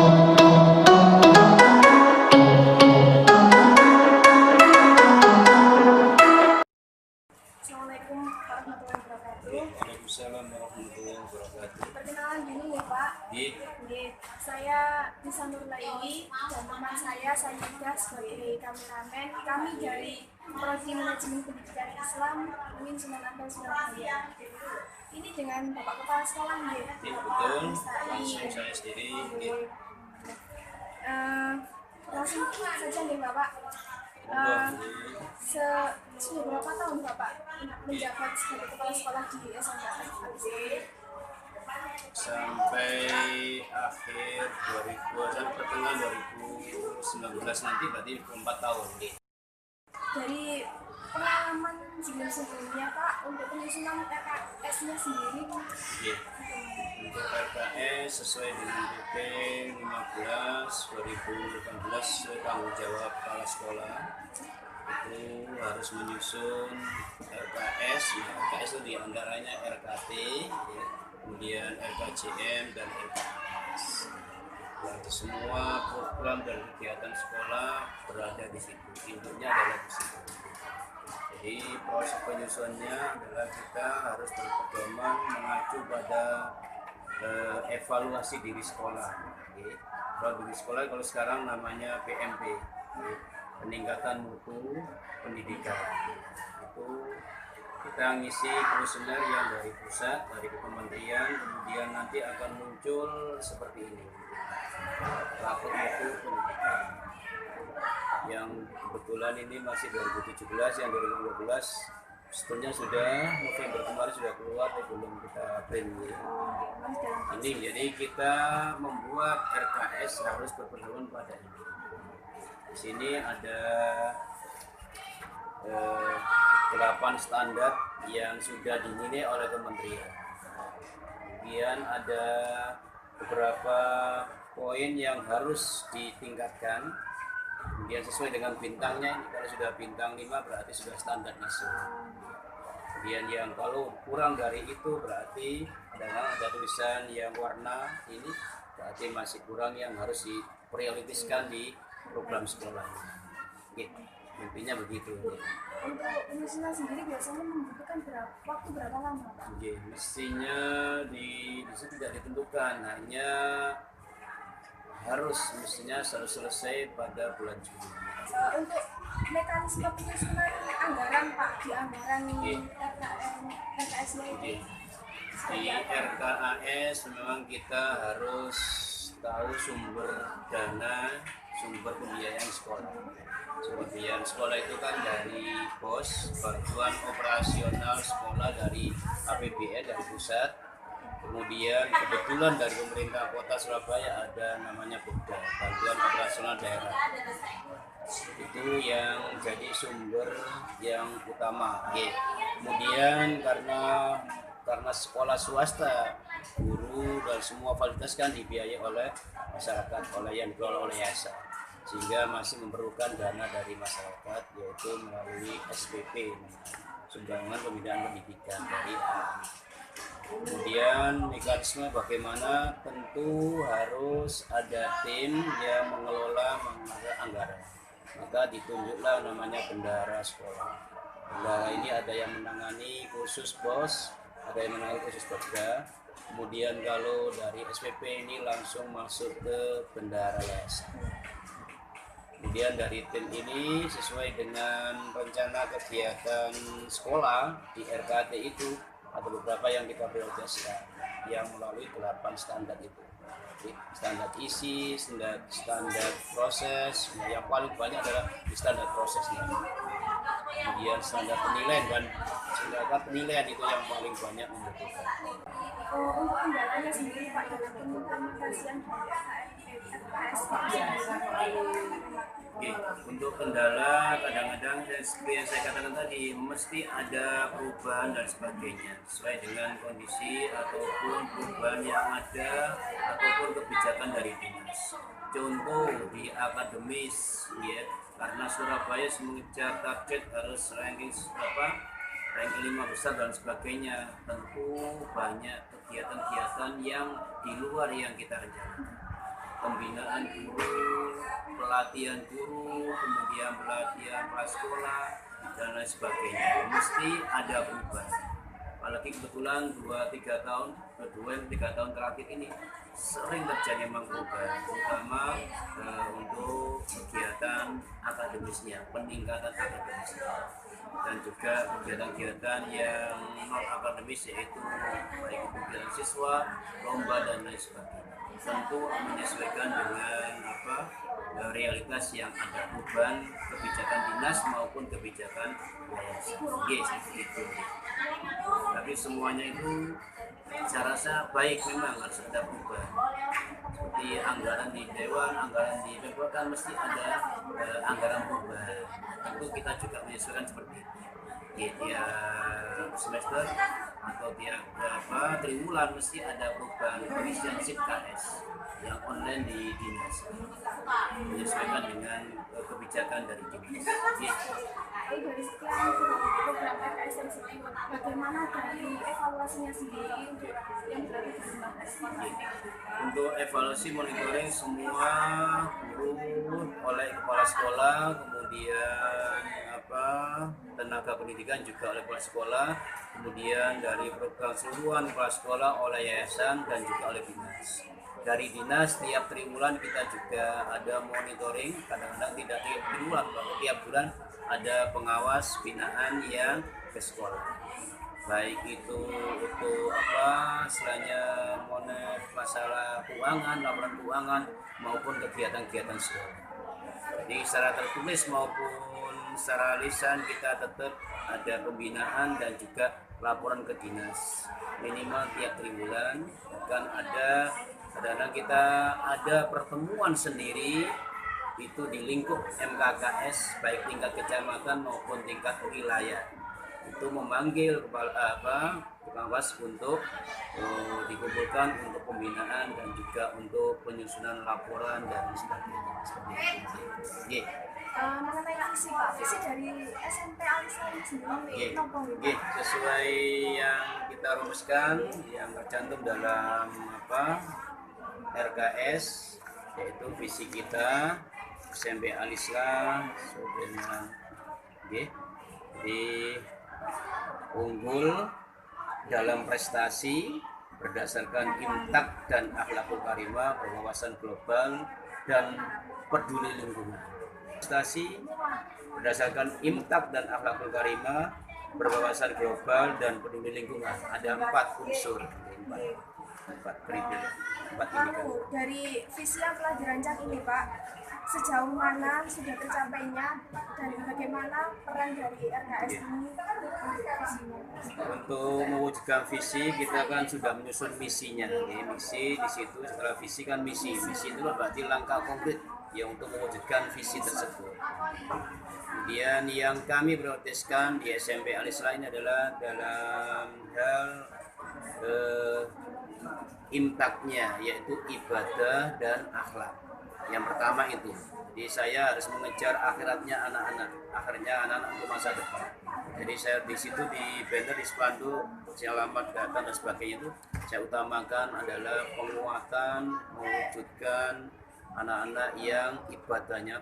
Assalamualaikum warahmatullahi wabarakatuh. Waalaikumsalam warahmatullahi wabarakatuh. Perkenalan dulu ya Pak. Di Saya Nisa Nurlaini dan teman saya Sayyidah sebagai kameramen. Kami dari Prodi Manajemen Pendidikan Islam UIN Sunan Ampel Surabaya. Ini dengan Bapak Kepala Sekolah ya. betul, langsung saya sendiri. Langsung saja nih Bapak. Sudah berapa tahun Bapak menjabat sebagai kepala sekolah di SMK Sampai akhir 2000 sampai pertengahan 2019 nanti berarti 4 tahun. Dari pengalaman sebelumnya Pak untuk penyusunan RKS-nya sendiri. Untuk RKS sesuai dengan PP 15 2018 tanggung jawab kepala sekolah itu harus menyusun RKS. RKS itu diantaranya RKT, kemudian RKJM dan RKS. Semua program dan kegiatan sekolah berada di situ. Intinya adalah di situ. Jadi proses penyusunannya adalah kita harus berpedoman mengacu pada evaluasi diri sekolah. Kalau diri sekolah kalau sekarang namanya PMP, peningkatan mutu pendidikan. Itu kita ngisi kuesioner yang dari pusat, dari kementerian, kemudian nanti akan muncul seperti ini, rapor mutu pendidikan. Yang kebetulan ini masih 2017, yang 2012 sebetulnya sudah November kemarin sudah keluar, tapi belum kita print. Ini jadi kita membuat RKS harus berpedoman pada ini. Di sini ada 8 standar yang sudah dinilai oleh kementerian. Kemudian ada beberapa poin yang harus ditingkatkan. Kemudian sesuai dengan bintangnya, ini kalau sudah bintang 5 berarti sudah standar ISO. Kemudian yang kalau kurang dari itu berarti ada tulisan yang warna ini berarti masih kurang, yang harus diprioritaskan di program sekolah. Intinya begitu. Untuk penyusunan sendiri biasanya membutuhkan berapa lama Pak? Mestinya di situ tidak ditentukan, hanya mestinya selesai pada bulan Juli. Untuk mekanisme penyusunan anggaran Pak, di anggaran RKS-nya itu di RKAS memang kita harus tahu sumber dana, sumber pembiayaan sekolah. Sumber pembiayaan sekolah itu kan dari BOS, bantuan operasional sekolah dari APBN dari pusat. Kemudian kebetulan dari pemerintah kota Surabaya ada namanya BOPDA, bantuan operasional daerah. Itu yang jadi sumber yang utama. Kemudian karena sekolah swasta, guru dan semua fasilitas kan dibiayai oleh masyarakat, yang dikelola oleh yayasan, sehingga masih memerlukan dana dari masyarakat, yaitu melalui SPP, sumbangan pembinaan pendidikan dari AMI. Kemudian mekanisme bagaimana, tentu harus ada tim yang mengelola anggaran. Maka ditunjuklah namanya bendahara sekolah. Bendahara ini ada yang menangani khusus BOS, ada yang menangani khusus BOPDA. Kemudian kalau dari SPP ini langsung masuk ke bendahara yayasan. Kemudian dari tim ini sesuai dengan rencana kegiatan sekolah di RKT itu ada beberapa yang kita prioritaskan yang melalui 8 standar itu. Standar isi, standar proses, yang paling banyak adalah di standar prosesnya. Kemudian standar penilaian, dan standar penilaian itu yang paling banyak membutuhkan. Untuk kendalanya sendiri Pak dalam pengimplementasian RKS. Untuk kendala kadang-kadang seperti yang saya katakan tadi, mesti ada perubahan dan sebagainya sesuai dengan kondisi ataupun perubahan yang ada ataupun kebijakan dari dinas. Contoh di akademis, karena Surabaya mengejar target harus ranking 5 besar dan sebagainya, tentu banyak kegiatan-kegiatan yang di luar yang kita rencanakan. pembinaan guru, pelatihan guru, kemudian pelatihan prasekolah dan lain sebagainya. Mesti ada perubahan. Apalagi kebetulan 2-3 tahun terakhir ini sering terjadi memang perubahan, terutama untuk kegiatan akademisnya, peningkatan akademisnya, dan juga kegiatan-kegiatan yang non akademis, yaitu baik itu kegiatan siswa, lomba dan lain sebagainya. Tentu menyesuaikan dengan realitas yang ada, perubahan kebijakan dinas maupun kebijakan yayasan. Seperti itu. Tapi semuanya itu saya rasa baik, memang harus ada perubahan. Seperti anggaran di dewan, anggaran di Pemprov kan mesti ada anggaran perubahan. Tentu kita juga menyesuaikan seperti itu. Tiap semester atau tiap triwulan mesti ada perubahan pengisian SIP KS yang online di dinas, menyesuaikan dengan kebijakan dari dinas. Dari sekian program RKS tersebut, bagaimana dari evaluasinya sendiri untuk yang berada di sekolah? Untuk evaluasi monitoring semua guru oleh kepala sekolah, kemudian tenaga pendidikan juga oleh kepala sekolah, kemudian dari program keseluruhan kepala sekolah oleh yayasan dan juga oleh dinas. Dari dinas tiap triwulan kita juga ada monitoring, kadang-kadang tidak tiap triwulan, bahkan tiap bulan ada pengawas binaan yang ke sekolah. Baik itu untuk istilahnya masalah keuangan, laporan keuangan maupun kegiatan-kegiatan sekolah. Jadi secara tertulis maupun secara lisan kita tetap ada pembinaan dan juga laporan ke dinas minimal tiap triwulan. Bahkan kadang-kadang kita ada pertemuan sendiri itu di lingkup MKKS baik tingkat kecamatan maupun tingkat wilayah, itu memanggil pengawas untuk dikumpulkan untuk pembinaan dan juga untuk penyusunan laporan dan sebagainya. Seperti itu. Mengenai visi Pak, visi dari SMP Alisa ini sendiri sesuai yang kita rumuskan, yang tercantum dalam RKS, yaitu visi kita SMP Alisla di unggul dalam prestasi berdasarkan intak dan akhlakul karimah, berwawasan global dan peduli lingkungan. Prestasi berdasarkan imtak dan akhlakul karimah, berwawasan global dan peduli lingkungan. Ada 4 unsur, 4 kriteria, 4 indikator. Dari visi yang telah dirancang ini Pak, sejauh mana sudah tercapainya dan bagaimana peran dari RKS ini? Untuk mewujudkan visi kita kan sudah menyusun misinya. Misi di situ, setelah visi kan misi itu berarti langkah konkret ya untuk mewujudkan visi tersebut. Kemudian yang kami prioritaskan di SMP Alisla ini adalah dalam hal impaknya, yaitu ibadah dan akhlak. Yang pertama itu, jadi saya harus mengejar akhiratnya anak-anak untuk masa depan. Jadi saya di situ di banner, di spanduk, alamat, data dan sebagainya itu saya utamakan adalah penguatan, mewujudkan anak-anak yang ibadahnya,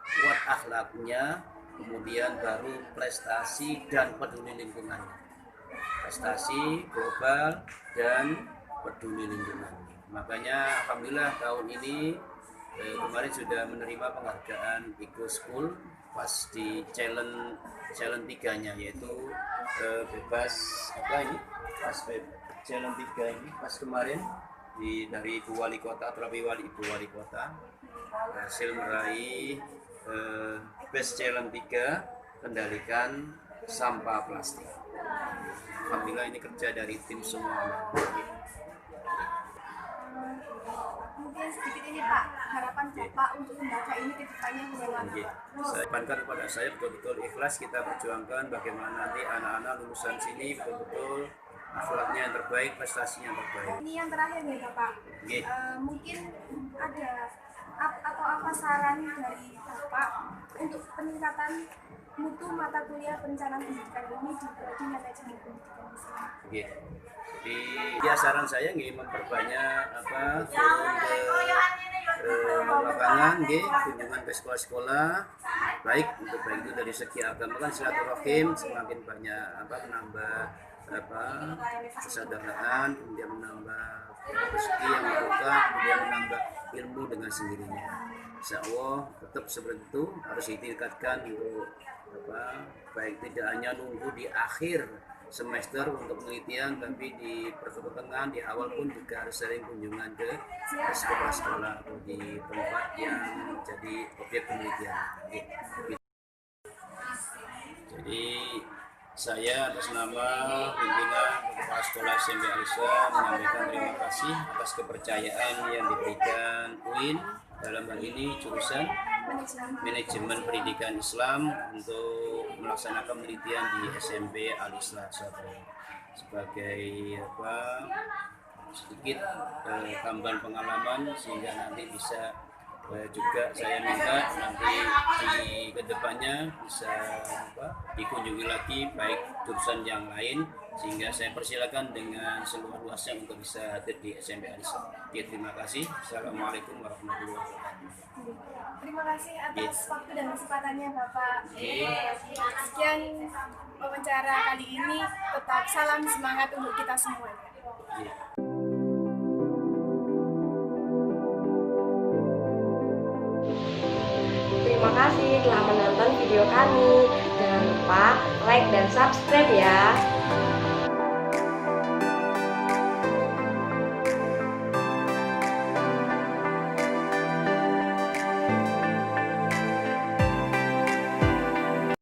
kuat akhlaknya, kemudian baru prestasi dan peduli lingkungannya. Prestasi global dan peduli lingkungan. Makanya alhamdulillah tahun ini kemarin sudah menerima penghargaan Eco School pas di challenge 3-nya, yaitu bebas pas challenge 3 ini pas kemarin dari Ibu Wali Kota, Ibu Wali Kota berhasil meraih best challenge 3 kendalikan sampah plastik. Alhamdulillah ini kerja dari tim semua. Mungkin sedikit ini Pak, harapan Bapak untuk lembaga ini ke depannya bagaimana? Saya harapankan kepada saya betul-betul ikhlas kita perjuangkan bagaimana nanti anak-anak lulusan sini betul-betul akhlaknya yang terbaik, prestasinya yang terbaik. Ini yang terakhir nih Bapak, mungkin ada atau apa saran dari Bapak untuk peningkatan mutu mata kuliah perencanaan pendidikan ini di Prodi Manajemen Pendidikan Islam. Oke. Jadi ya saran saya nggih memperbanyak turun ke lapangan nggih, kunjungan ke sekolah-sekolah, baik itu dari segi agama kan silaturahim, semakin banyak menambah kesadaran, kemudian menambah rezeki yang berkah, kemudian menambah ilmu dengan sendirinya. Insya Allah tetap seperti itu harus ditingkatkan untuk baik tidak hanya nunggu di akhir semester untuk penelitian, tapi di pertengahan, di awal pun juga harus sering kunjungan ke sekolah-sekolah atau di tempat yang jadi objek penelitian. Jadi saya atas nama pimpinan Kepala Sekolah SMP Al-Islam menyampaikan terima kasih atas kepercayaan yang diberikan UIN dalam hal ini jurusan Manajemen Pendidikan Islam untuk melaksanakan penelitian di SMP Al-Islam sebagai sedikit tambahan pengalaman sehingga nanti bisa juga saya minta nanti di kedepannya bisa dikunjungi lagi baik jurusan yang lain sehingga saya persilakan dengan seluruh luasnya untuk bisa hadir di SMP Al-Islam. Ya, terima kasih. Assalamualaikum warahmatullahi wabarakatuh. Terima kasih atas waktu dan kesempatannya Bapak. Sekian wawancara kali ini. Tetap salam semangat untuk kita semuanya. Terima kasih telah menonton video kami. Jangan lupa like dan subscribe ya.